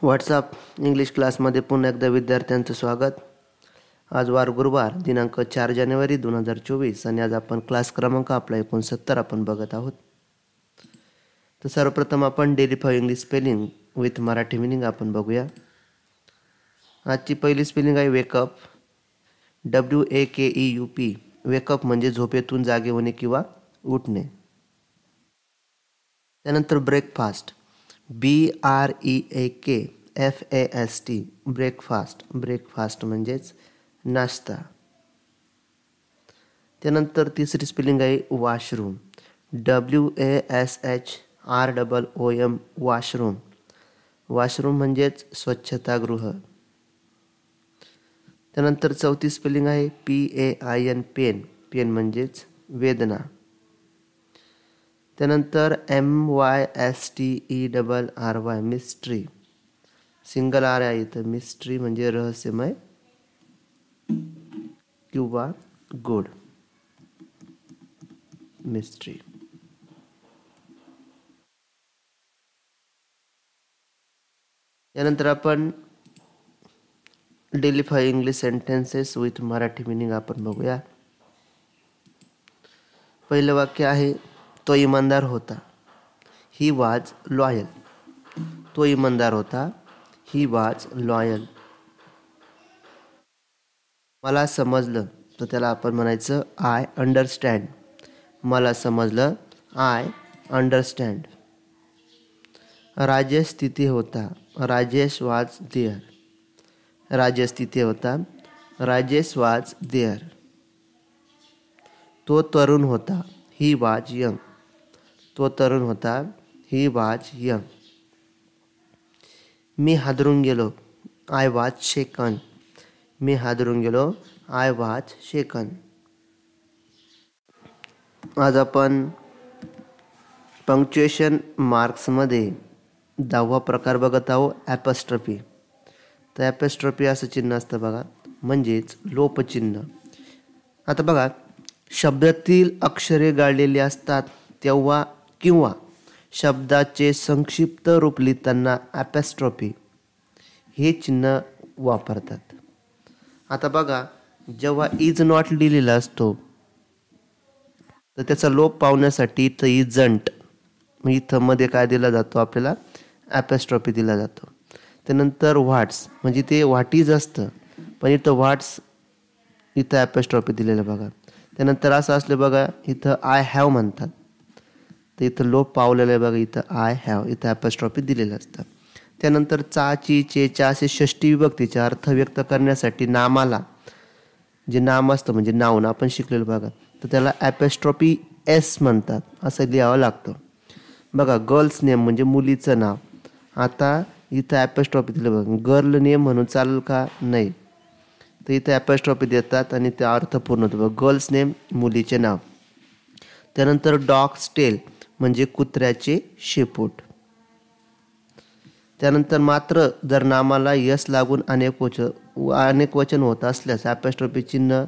WhatsApp English क्लासमध्ये पुन्हा एकदा विद्यार्थ्यांचं स्वागत. आज वार गुरुवार दिनांक 4 जानेवारी 2024 आणि आज आपण क्लास क्रमांक आपला 69 आपण बघत आहोत. तर सर्वप्रथम आपण daily 5 English spelling with Marathi meaning आपण बघूया. आजची पहिली स्पेलिंग आहे वेकअप. WAKEUP. वेकअप म्हणजे झोपेतून जागे होणे किंवा उठणे. त्यानंतर ब्रेकफास्ट. BREAKFAST. ब्रेकफास्ट म्हणजेच नाश्ता. त्यानंतर तिसरी स्पेलिंग आहे वॉशरूम. WASHROOM. वॉशरूम. वॉशरूम म्हणजेच स्वच्छतागृह. त्यानंतर चौथी स्पेलिंग आहे PAIN. पेन म्हणजेच वेदना. त्यानंतर MYSTERRY. मिस्ट्री. सिंगल आर आहे इथं. मिस्ट्री म्हणजे रहस्यमय किंवा गोड. मिस्ट्री. यानंतर आपण daily 5 English sentences with Marathi meaning आपण बघूया. पहिलं वाक्य आहे तो इमानदार होता. He was loyal. तो इमानदार होता. He was loyal. मला समजलं तर त्याला आपण म्हणायचं आय अंडरस्टँड. मला समजलं. I understand. राजेश तिथे होता. Rajesh was there. राजेश तिथे होता. Rajesh was there. तो तरुण होता. He was young. तो तरुण होता. He was young. मी हादरून गेलो. आय वॉज शेकन. मी हादरून गेलो. आय वॉज शेकन. आज आपण पंक्च्युएशन मार्क्समध्ये 10वा प्रकार बघत आहोत, ॲपॉस्ट्रॉफी. तर ॲपॉस्ट्रॉफी असं चिन्ह असतं बघा, म्हणजेच लोपचिन्ह. आता बघा, शब्दातील अक्षरे गाळलेली असतात तेव्हा किंवा शब्दाचे संक्षिप्त रूप लिहिताना ॲपॉस्ट्रॉफी हे चिन्ह वापरतात. आता बघा, जेव्हा इज नॉट लिहिलेला असतो तर त्याचा लोप पावण्यासाठी इथं इजंट, इथं मध्ये काय दिला जातो आपल्याला, ॲपॉस्ट्रॉफी दिला जातो. त्यानंतर व्हाट्स म्हणजे ते व्हॉट इज असतं, पण इथं व्हाट्स इथं ॲपॉस्ट्रॉफी दिलेलं बघा. त्यानंतर असं असलं बघा, इथं आय हॅव म्हणतात तर इथं लोप पावलेलं आहे बघा, इथं आय हॅव, इथं ॲपॉस्ट्रॉफी दिलेलं असतं. त्यानंतर चा, ची, चे, चा असे षष्टी विभक्तीचे अर्थ व्यक्त करण्यासाठी नामाला, जे नाम असतं म्हणजे नाऊन आपण शिकलेलं बघा, तर त्याला ॲपॉस्ट्रॉफी एस म्हणतात. असं लिहावं लागतं बघा. गर्ल्स नेम म्हणजे मुलीचं नाव. आता इथं ॲपॉस्ट्रॉफी दिलं बघा. गर्ल नेम म्हणून चालेल का? नाही. तर इथं ॲपॉस्ट्रॉफी देतात आणि ते अर्थ पूर्ण होतो बघा. गर्ल्स नेम मुलीचे नाव. त्यानंतर डॉग्स टेल म्हणजे कुत्र्याचे शेपूट. त्यानंतर मात्र जर नामाला यस लागून अनेक वचन होत असल्यास ॲपॉस्ट्रॉफी चिन्ह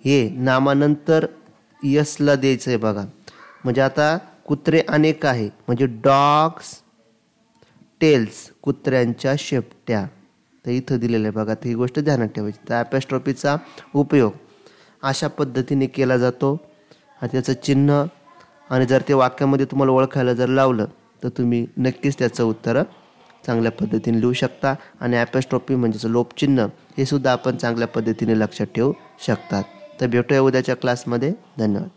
हे नामानंतर यसला द्यायचं आहे बघा. म्हणजे आता कुत्रे अनेक आहे म्हणजे डॉग्स टेल्स, कुत्र्यांच्या शेपट्या. तर इथं दिलेलं आहे बघा. तर ही गोष्ट ध्यानात ठेवायची. तर ॲपॉस्ट्रॉफीचा उपयोग अशा पद्धतीने केला जातो. त्याचं चिन्ह आणि जर ते वाक्यामध्ये तुम्हाला ओळखायला जर लावलं तर तुम्ही नक्कीच त्याचं उत्तर चांगल्या पद्धतीने लिहू शकता. आणि ॲपॉस्ट्रॉफी म्हणजेच लोपचिन्ह हे सुद्धा आपण चांगल्या पद्धतीने लक्षात ठेवू शकतात. तर भेटूया उद्याच्या क्लासमध्ये. धन्यवाद.